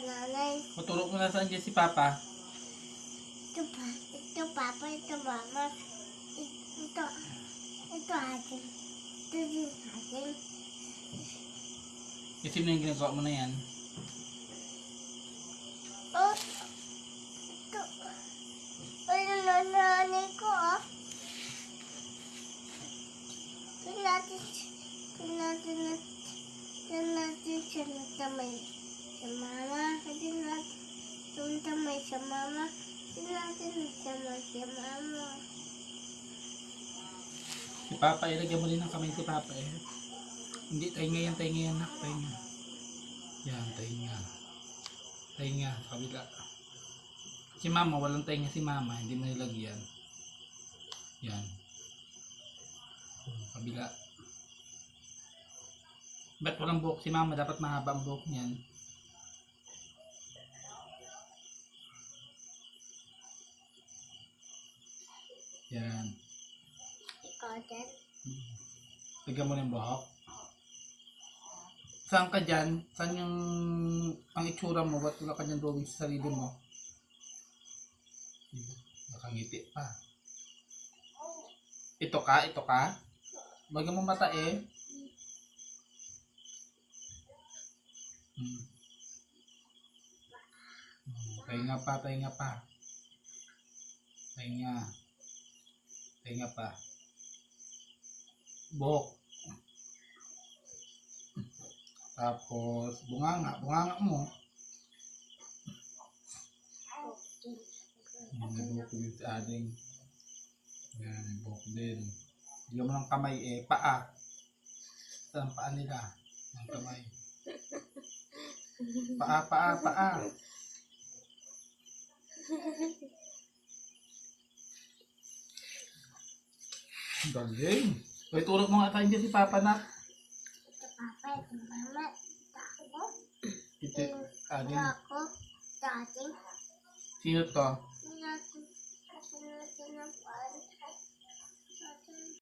nanay. Matulog mo na saan dyan si Papa. Ito papa, ito mama. Ito atin. Ito din atin. Kasi na yung ginagawa mo na yan. Oh, ito. Ano nanay ko ah. Natin siya natamay sa mama. Kasi natin tamay sa mama. Kasi natin natamay sa mama. Si Papa, ilagyan mo din ng kamay si Papa eh. Hindi, tainga yan, nak, tainga. Yan, tainga. Tainga, sa kabila. Si Mama, walang tainga si Mama, hindi mo nilagyan. Yan. Kabila. Ba't walang buhok si Mama? Dapat mahaba ang buhok niyan. Yan. Ikaw din. Lagyan mo ng buhok. Saan ka dyan? Saan yung ang itsura mo? Ba't wala ka dyan drawing sa sarili mo? Nakangiti pa. Ito ka? Ito ka? Bagay mo mata eh. Tainga pa, tainga pa. Tainga. Tainga pa. Buhok. Tapos, bunganga. Bunganga mo. May buhok din si Ading. Yan, may buhok din. Bigyan mo ng kamay eh. Paa. Saan paa nila? Ang kamay. Paa, paa, paa. Galing. Uy, tulog mo nga tayo dyan si Papa na. Ito papa, ito mama. Ito ako. Ito, Ading. Ito ako. Ito ating. Sino to? Natin ang pala.